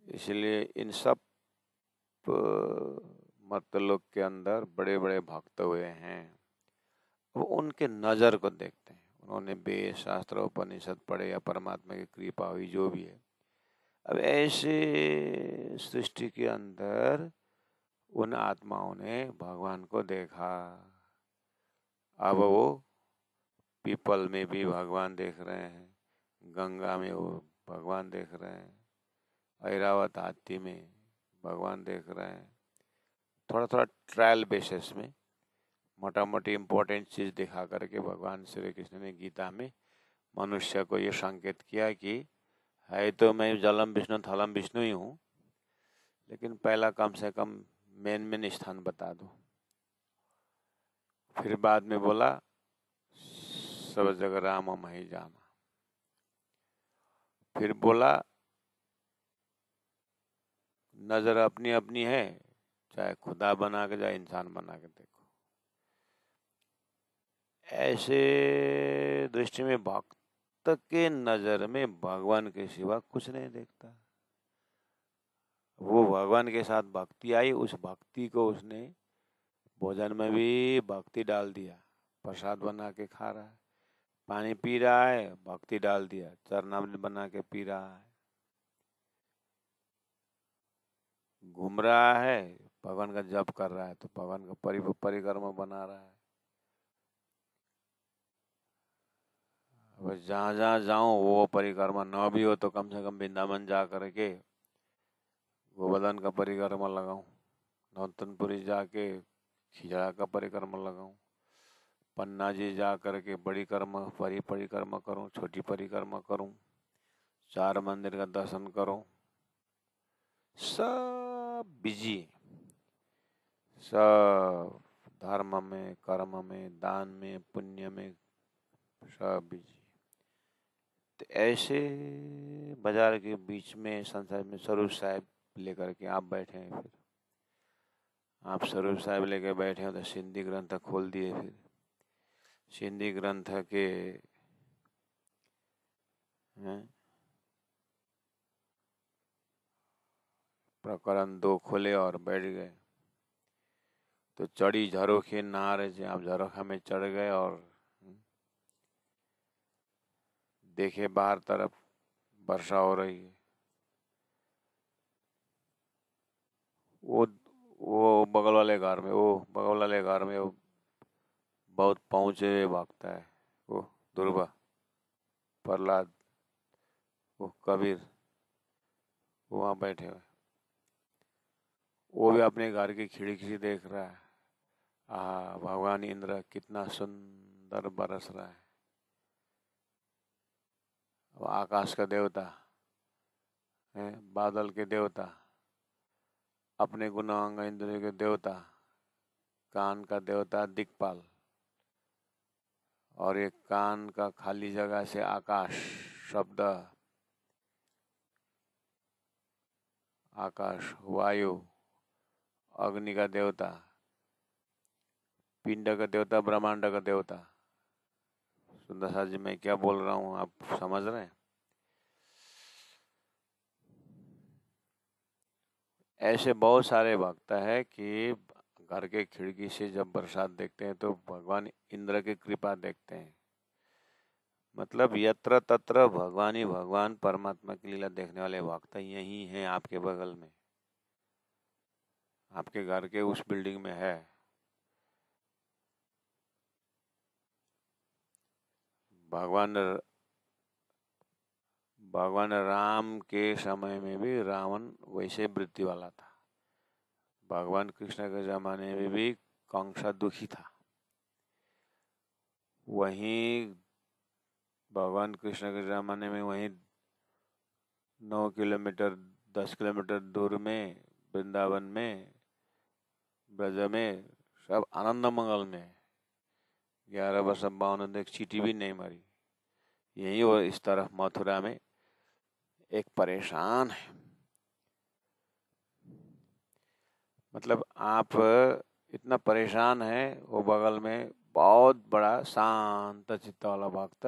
इसलिए इन सब मतलोक के अंदर बड़े बड़े भक्त हुए हैं। अब उनके नज़र को देखते हैं, उन्होंने वेद शास्त्र उपनिषद पढ़े या परमात्मा की कृपा हुई, जो भी है। अब ऐसे सृष्टि के अंदर उन आत्माओं ने भगवान को देखा। अब वो पीपल में भी भगवान देख रहे हैं, गंगा में वो भगवान देख रहे हैं, ऐरावत हाथी में भगवान देख रहे हैं। थोड़ा थोड़ा ट्रायल बेसिस में, मोटा मोटी इम्पोर्टेंट चीज़ दिखा करके भगवान श्री कृष्ण ने गीता में मनुष्य को ये संकेत किया कि है तो मैं जलम विष्णु थलम विष्णु ही हूँ, लेकिन पहला कम से कम मेन स्थान बता दो। फिर बाद में बोला सब जगह राम ही जाना। फिर बोला नजर अपनी अपनी है, चाहे खुदा बना के चाहे इंसान बना के देखो। ऐसे दृष्टि में भक्त के नजर में भगवान के सिवा कुछ नहीं देखता। वो भगवान के साथ भक्ति आई, उस भक्ति को उसने भोजन में भी भक्ति डाल दिया, प्रसाद बना के खा रहा है, पानी पी रहा है भक्ति डाल दिया, चरणामृत बना के पी रहा है, घूम रहा है भगवान का जप कर रहा है तो भगवान का परिक्रमा बना रहा है। अब जहाँ जहाँ जाऊँ वो परिक्रमा न भी हो तो कम से कम वृंदावन जा करके गोवर्धन का परिक्रमा लगाऊं, नौतनपुरी जाके खिजड़ा का परिक्रमा लगाऊं, पन्ना जी जा करके बड़ी परिक्रमा करूं, छोटी परिक्रमा करूं, 4 मंदिर का दर्शन करूं। सब बिजी, सब धर्म में, कर्म में, दान में, पुण्य में, सब बिजी। तो ऐसे बाजार के बीच में संसार में स्वरूप साहब लेकर के आप बैठे हैं। फिर आप स्वरूप साहब लेकर बैठे हो तो सिंधी ग्रंथ खोल दिए, फिर सिंधी ग्रंथ के प्रकरण 2 खोले और बैठ गए। तो चढ़ी झरोखे नहा रहे थे, आप झरोखा में चढ़ गए और देखे बाहर तरफ वर्षा हो रही है। वो बगल वाले घर में वो बहुत पहुंचे हुए भागता है, वो दुर्गा, प्रहलाद, वो कबीर, वो वहाँ बैठे हुए। वो भी अपने घर की खिड़की से देख रहा है, भगवान इंद्र कितना सुंदर बरस रहा है। वो आकाश का देवता है, बादल के देवता, अपने गुणांग इंद्रिय के देवता, कान का देवता दिक्पाल, और एक कान का खाली जगह से आकाश शब्द, आकाश, वायु, अग्नि का देवता, पिंड का देवता, ब्रह्मांड का देवता। सुंदर सा जी मैं क्या बोल रहा हूँ, आप समझ रहे हैं? ऐसे बहुत सारे भक्त है कि घर के खिड़की से जब बरसात देखते हैं तो भगवान इंद्र की कृपा देखते हैं। मतलब यत्र तत्र भगवान ही भगवान, परमात्मा की लीला देखने वाले भक्त यही हैं आपके बगल में, आपके घर के उस बिल्डिंग में है। भगवान राम के समय में भी रावण वैसे वृत्ति वाला था। भगवान कृष्ण के जमाने में भी कंसा दुखी था। वहीं भगवान कृष्ण के जमाने में वहीं 9 किलोमीटर 10 किलोमीटर दूर में वृंदावन में, ब्रज में सब आनंद मंगल में 11 वर्ष 52 दिन एक चीटी भी नहीं मारी। यही वो इस तरफ मथुरा में एक परेशान है। मतलब आप इतना परेशान है, वो बगल में बहुत बड़ा शांत चित्त वाला भक्त,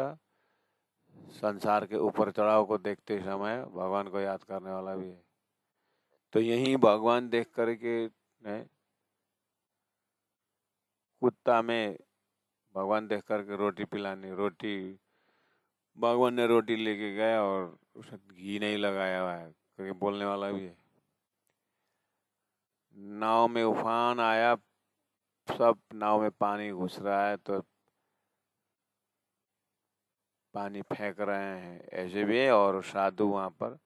संसार के उपर चढ़ाव को देखते समय भगवान को याद करने वाला भी है। तो यही भगवान देख करके कुत्ता में भगवान देख करके रोटी पिलानी, रोटी भगवान ने रोटी लेके गया और उसे घी नहीं लगाया हुआ है क्योंकि बोलने वाला भी है। नाव में उफान आया, सब नाव में पानी घुस रहा है तो पानी फेंक रहे हैं, ऐसे भी है। और साधु वहाँ पर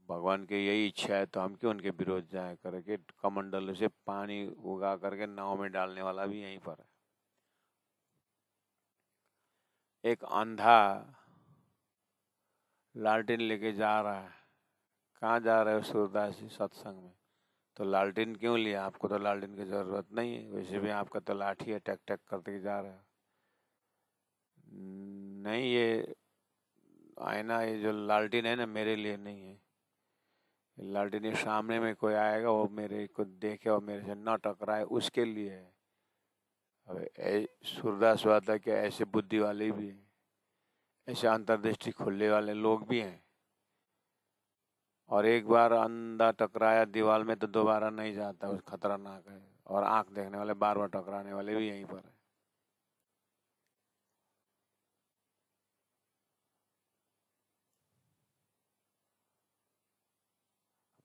भगवान की यही इच्छा है तो हम क्यों उनके विरोध जाए करके कमंडल से पानी उगा करके नाव में डालने वाला भी यहीं पर है। एक अंधा लालटेन लेके जा रहा है, कहाँ जा रहे हो सूरदास जी? सत्संग में। तो लालटेन क्यों लिया? आपको तो लालटेन की जरूरत नहीं है, वैसे भी आपका तो लाठी है, टक टक करते जा रहे हो। नहीं, ये आईना, ये जो लालटेन है ना, मेरे लिए नहीं है। लालटेन ये सामने में कोई आएगा वो मेरे को देखे और मेरे से न टकराए, उसके लिए है। अब सूरदास वादा के ऐसे बुद्धि वाले भी हैं, ऐसे अंतर्दृष्टि खुलने वाले लोग भी हैं। और एक बार अंधा टकराया दीवार में तो दोबारा नहीं जाता, उस खतरनाक है। और आंख देखने वाले बार बार टकराने वाले भी यहीं पर है।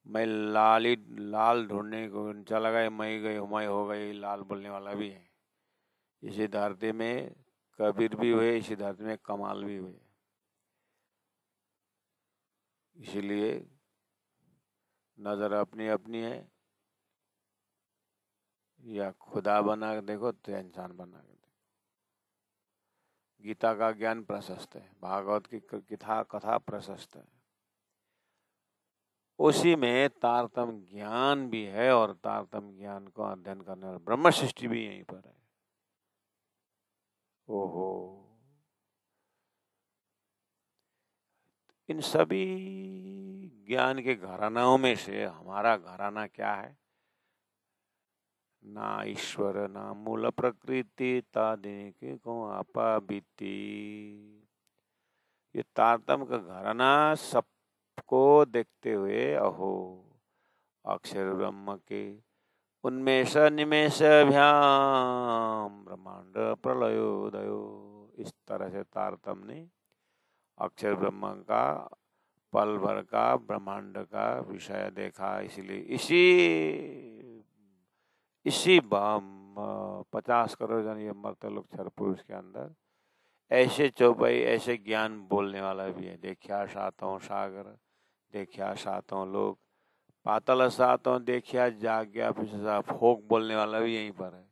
मैं लाल ढूंढने को चला गया, मैं हो गई लाल बोलने वाला भी है। इसी धरती में कबीर भी हुए, इसी धरती में कमाल भी हुए। इसीलिए नजर अपनी अपनी है, या खुदा बना के देखो तो इंसान बना के देखो। गीता का ज्ञान प्रशस्त है, भागवत की कथा प्रशस्त है, उसी में तारतम ज्ञान भी है। और तारतम ज्ञान को अध्ययन करने वाला ब्रह्म सृष्टि भी यहीं पर है। ओहो, इन सभी ज्ञान के घरानाओं में से हमारा घराना क्या है? ना ईश्वर ना मूल प्रकृति तादिक को आपा बीती। ये तारतम का घराना सबको देखते हुए अहो अक्षर ब्रह्म के उन्मेष निमेष भ्याम ब्रह्मांड प्रलयोदयो। इस तरह से तारतम ने अक्षर ब्रह्म का पल भर का ब्रह्मांड का विषय देखा। इसलिए इसी 50 करोड़ जन ये मरते लोग क्षर पुरुष के अंदर ऐसे चौपाई ऐसे ज्ञान बोलने वाला भी है। देखिया सातों सागर, देखिया सातों लोग, पातल सातों देखिया जाग्या पिछा फोक बोलने वाला भी यहीं पर है।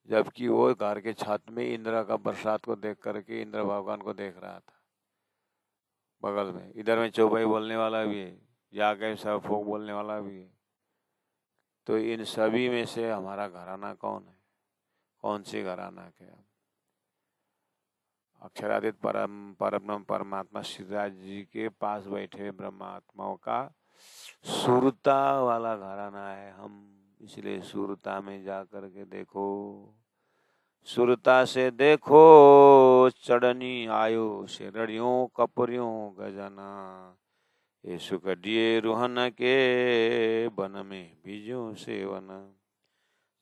जबकि वो घर के छत में इंद्र का बरसात को देख करके इंद्र भगवान को देख रहा था बगल में। इधर में चौपाई बोलने वाला भी है, जाके सब फोक बोलने वाला भी है। तो इन सभी में से हमारा घराना कौन है? कौन सी घराना के? अक्षरादित परम परमात्मा श्रीराज जी के पास बैठे ब्रह्मात्माओं का सुरता वाला घराना है हम। इसलिए सुरता में जा करके देखो, सुरता से देखो चढ़नी आयो से रड़ियों कपड़ियों गजना। ये सुख दिए रूहन के बन में बीजों से वन।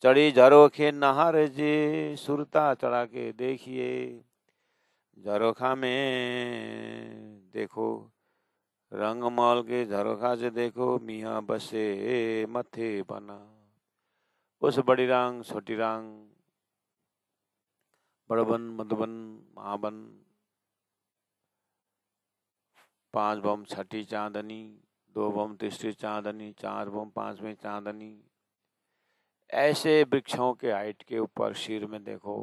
चढ़ी झरोखे नहर जी सुरता चढ़ा के देखिए। झरोखा में देखो, रंगमहल के झरोखा से देखो मियाँ बसे मथे बना। उस बड़ी रांग छोटी रांग, बड़बन मधुबन महाबन, 5 बम छठी चांदनी, 2 बम तीसरी चांदनी, 4 बम 5वें चांदनी। ऐसे वृक्षों के हाइट के ऊपर सिर में देखो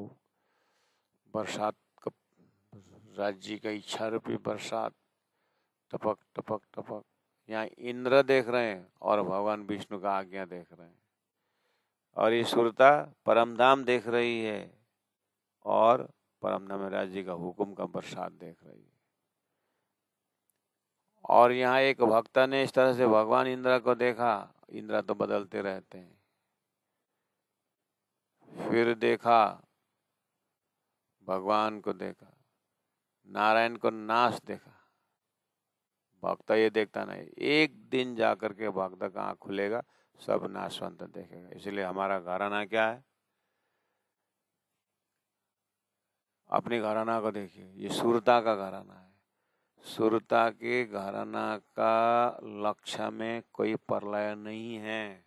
बरसात, राज्य का इच्छा रूपी बरसात टपक टपक टपक। यहाँ इंद्र देख रहे हैं और भगवान विष्णु का आज्ञा देख रहे हैं। और ये सुरता परमधाम देख रही है और परमधाम राज्य का हुक्म का बरसात देख रही है। और यहाँ एक भक्त ने इस तरह से भगवान इंद्र को देखा। इंद्र तो बदलते रहते हैं। फिर देखा, भगवान को देखा, नारायण को नाश देखा। भक्त ये देखता नहीं, एक दिन जाकर के भक्त का आँख खुलेगा, सब नाशवंत देखेगा। इसलिए हमारा घराना क्या है? अपने घराना को देखिए, ये सुरता का घराना है। सुरता के घराना का लक्ष्य में कोई प्रलय नहीं है।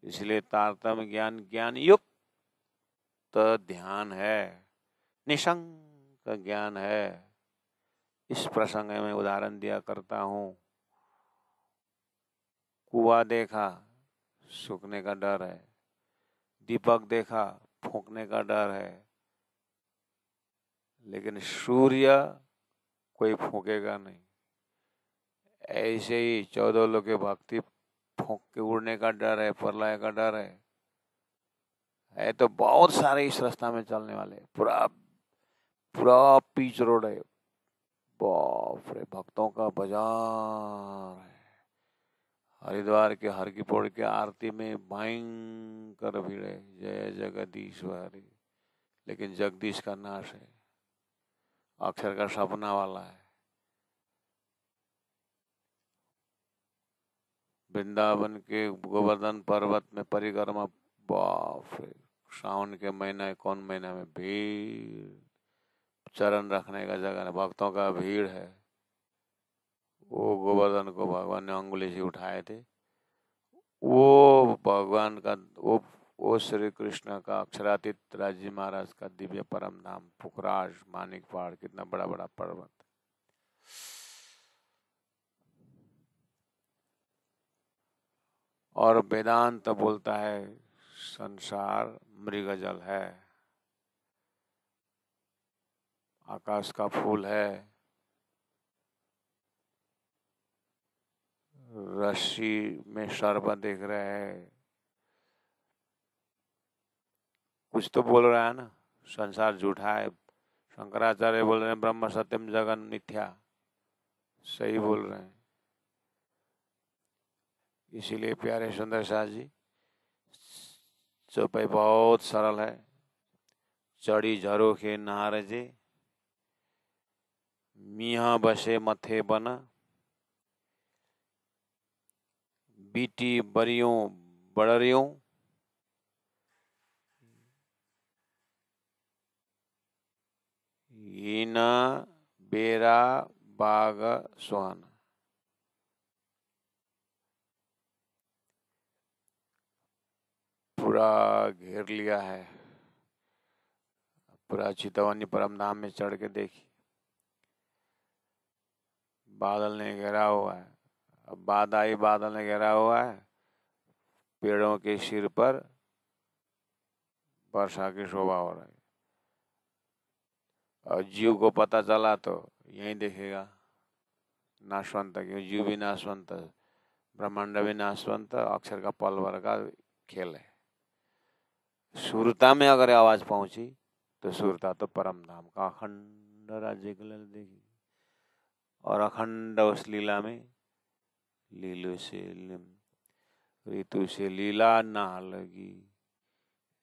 इसलिए तारतम्य ज्ञान ज्ञान युक्त ध्यान है, निशंक ज्ञान है। इस प्रसंग में उदाहरण दिया करता हूँ। कुआं देखा, सूखने का डर है। दीपक देखा, फूंकने का डर है। लेकिन सूर्य कोई फूंकेगा नहीं। ऐसे ही 14 लोग के भक्ति फूंक के उड़ने का डर है, प्रलय का डर है। तो बहुत सारे इस रास्ता में चलने वाले, पूरा पूरा पीच रोड है। बाप रे, भक्तों का बाजार है। हरिद्वार के हर की पौड़ी के आरती में भयंकर भीड़ है। जय जगदीश्वरी। लेकिन जगदीश का नाश है, अक्षर का सपना वाला है। वृंदावन के गोवर्धन पर्वत में परिक्रमा, बाप रे, सावन के महीना, कौन महीना में भीड़, चरण रखने का जगह है, भक्तों का भीड़ है। वो गोवर्धन को भगवान ने अंगुली से उठाए थे। वो भगवान का वो श्री कृष्ण का अक्षरातीत राजी महाराज का दिव्य परम धाम पुखराज मानिक पहाड़, कितना बड़ा बड़ा पर्वत। और वेदांत बोलता है संसार मृगजल है, आकाश का फूल है, रस्सी में सर्प देख रहे हैं। कुछ तो बोल रहा है ना, संसार झूठा है। शंकराचार्य बोल रहे हैं ब्रह्म सत्यम जगन मिथ्या, सही बोल रहे हैं। इसीलिए प्यारे सुंदर सास जी चौपाई बहुत सरल है। चढ़ी झरोखे नहार जे, मिहा बसे मथे बन, बीटी बरियों बड़रियों, हीना बेरा बाग सुहाना। पूरा घेर लिया है, पूरा चितवनी परम धाम में चढ़ के देखी, बादल ने घेरा हुआ है। अब बाद आई, बादल ने घेरा हुआ है, पेड़ों के सिर पर वर्षा की शोभा हो रही है। और जीव को पता चला तो यही देखेगा नाशवंत, क्यों जीव भी नाशवंत, ब्रह्मांड भी नाशवंत, अक्षर का पल भर का खेल है। सुरता में अगर आवाज पहुंची तो सुरता तो परम धाम का अखंड राज्य के लिए देगी। और अखंड उस लीला में लीलो से ऋतु से लीला ना लगी,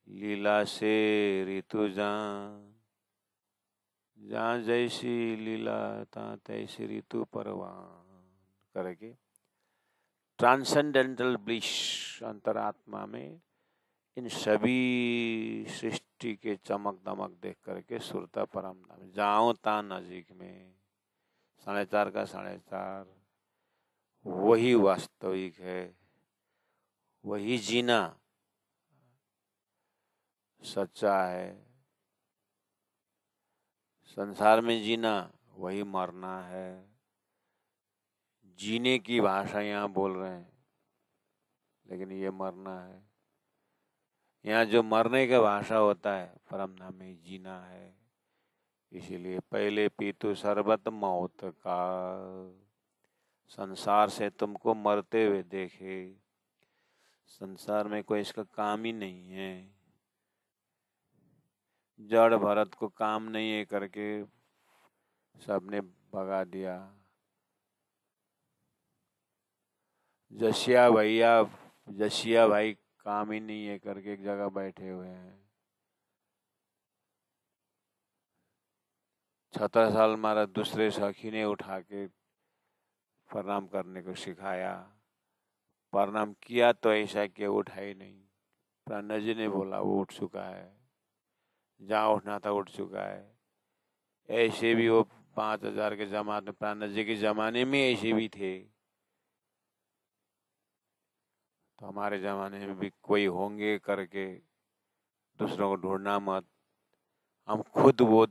लीला से ऋतु जहाँ जैसी लीला तहाँ तैसी ऋतु परवान करके ट्रांसेंडेंटल ब्लिश अंतरात्मा में इन सभी सृष्टि के चमक दमक देख करके सुरता परम धाम जाओ ता नजीक में 4.5 का 4.5 वही वास्तविक है, वही जीना सच्चा है। संसार में जीना वही मरना है। जीने की भाषा यहाँ बोल रहे हैं, लेकिन ये मरना है। यहाँ जो मरने का भाषा होता है परम धाम में जीना है। इसीलिए पहले पीतु शरबत मौत का, संसार से तुमको मरते हुए देखे। संसार में कोई इसका काम ही नहीं है, जड़ भरत को काम नहीं है करके सबने भगा दिया। जसिया भाई काम ही नहीं है करके एक जगह बैठे हुए हैं। 17 साल मारा दूसरे सखी ने उठा के प्रणाम करने को सिखाया। प्रणाम किया तो ऐसा कि उठा ही नहीं। प्राणा जी ने बोला वो उठ चुका है, जहाँ उठना था उठ चुका है। ऐसे भी वो 5000 के जमात में, प्राणा जी के जमाने में ऐसे भी थे, तो हमारे जमाने में भी कोई होंगे करके दूसरों को ढूंढना मत। हम खुद वो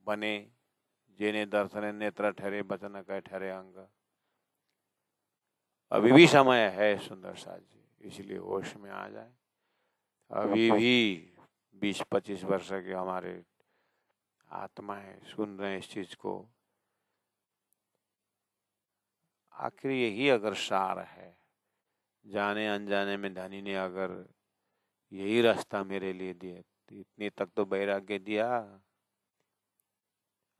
बने जिन्हें दर्शन नेत्र ठहरे, बचन कह ठहरे अंग। अभी भी समय है सुंदर साथ जी, इसलिए होश में आ जाए। अभी भी 20-25 वर्ष के हमारे आत्माएं सुन रहे हैं इस चीज को। आखिर यही अगर सार है, जाने अनजाने में धनी ने अगर यही रास्ता मेरे लिए दिया, तो इतने तक तो वैराग्य दिया।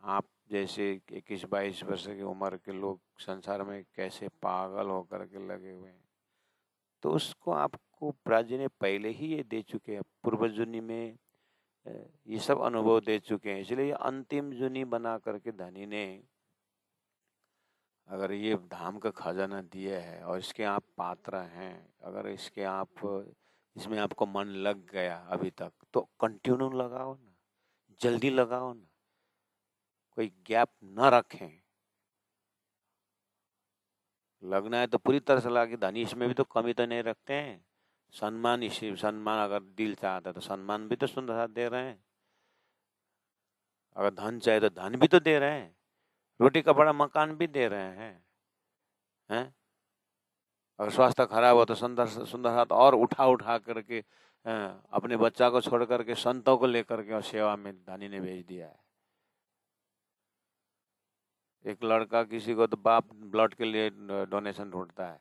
आप जैसे 21-22 वर्ष की उम्र के लोग संसार में कैसे पागल होकर के लगे हुए हैं, तो उसको आपको प्राजी ने पहले ही ये दे चुके हैं, पूर्व जुनी में ये सब अनुभव दे चुके हैं। इसलिए अंतिम जुनी बना करके धनी ने अगर ये धाम का खजाना दिया है और इसके आप पात्र हैं, अगर इसमें आपको मन लग गया अभी तक, तो कंटिन्यू लगाओ ना, जल्दी लगाओ ना, कोई गैप न रखें। लगना है तो पूरी तरह से लगा। धनी इसमें भी तो कमी तो नहीं रखते हैं। सम्मान अगर दिल चाहता है तो सम्मान भी तो सुंदर साथ दे रहे हैं। अगर धन चाहे तो धन भी तो दे रहे हैं, रोटी कपड़ा मकान भी दे रहे हैं। अगर स्वास्थ्य खराब हो तो सुंदर साथ और उठा करके अपने बच्चा को छोड़ करके संतों को लेकर के और सेवा में धनी ने भेज दिया है। एक लड़का किसी को तो बाप ब्लड के लिए डोनेशन ढूंढता है,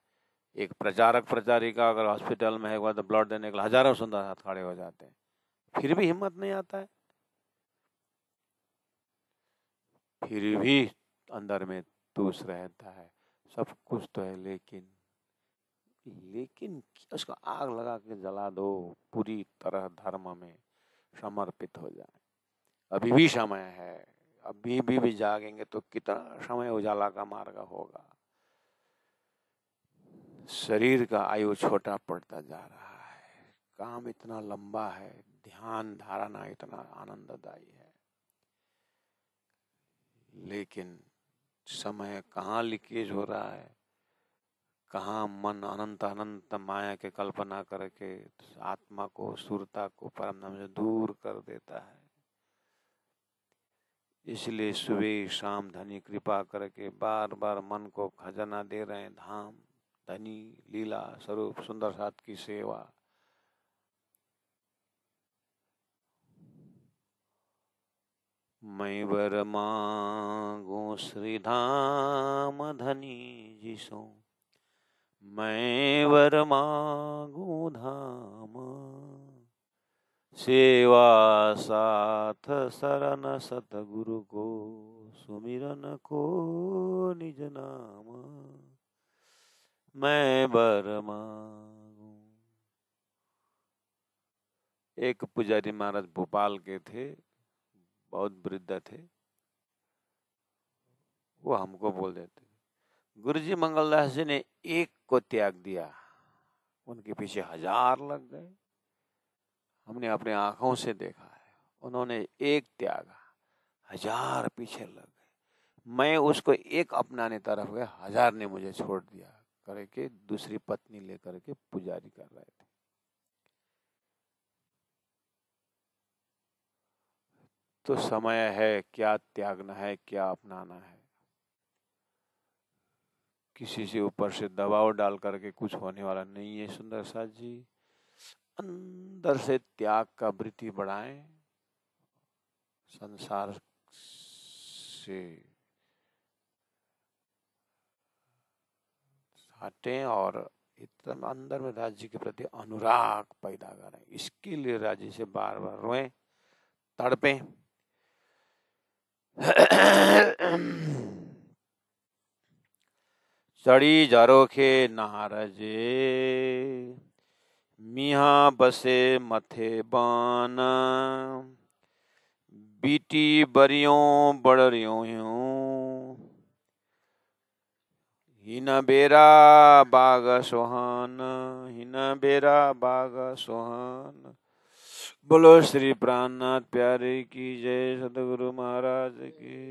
एक प्रचारिका अगर हॉस्पिटल में है तो ब्लड देने के लिए हजारों सुंदर साथ खड़े हो जाते हैं, फिर भी हिम्मत नहीं आता है, फिर भी अंदर में तूस रहता है। सब कुछ तो है, लेकिन लेकिन उसको आग लगा के जला दो, पूरी तरह धर्म में समर्पित हो जाए। अभी भी समय है, अभी भी जागेंगे तो कितना समय उजाला का मार्ग होगा। शरीर का आयु छोटा पड़ता जा रहा है, काम इतना लंबा है, ध्यान धारणा इतना आनंददायी है, लेकिन समय कहाँ लीकेज हो रहा है, कहाँ मन अनंत अनंत माया के कल्पना करके आत्मा को, सुरता को परम धाम से दूर कर देता है। इसलिए सुबह शाम धनी कृपा करके बार बार मन को खजाना दे रहे हैं, धाम धनी लीला स्वरूप सुंदर साथ की सेवा। मैं वर मांगू श्री धाम धनी जिसो, मैं वर मांगू धाम, सेवा साथ शरण सतगुरु को, सुमिरन को निज नाम, मैं वर मांगू। एक पुजारी महाराज भोपाल के थे, बहुत वृद्ध थे। वो हमको बोल देते, गुरुजी मंगलदास जी ने एक को त्याग दिया, उनके पीछे 1000 लग गए। हमने अपने आंखों से देखा है, उन्होंने एक त्यागा, 1000 पीछे लग गए। मैं उसको एक अपनाने तरफ गया, 1000 ने मुझे छोड़ दिया करके दूसरी पत्नी लेकर के पुजारी कर रहे थे। तो समय है, क्या त्यागना है, क्या अपनाना है। किसी से ऊपर से दबाव डाल करके कुछ होने वाला नहीं है। सुंदर साथ जी, अंदर से त्याग का वृत्ति बढ़ाएं, संसार से हटें और इतना अंदर में राज्य के प्रति अनुराग पैदा करें। इसके लिए राज्य से बार बार रोएं, तड़पें। चढ़ी जरोखे नारजे, मिहा बसे मथे बान, बीटी बरियों बड़रियों ह्यूं, हिन बेरा बाग सोहान, हिन बेरा बाग सोहान। बोलो श्री प्राणनाथ प्यारे की जय, सतगुरु महाराज की।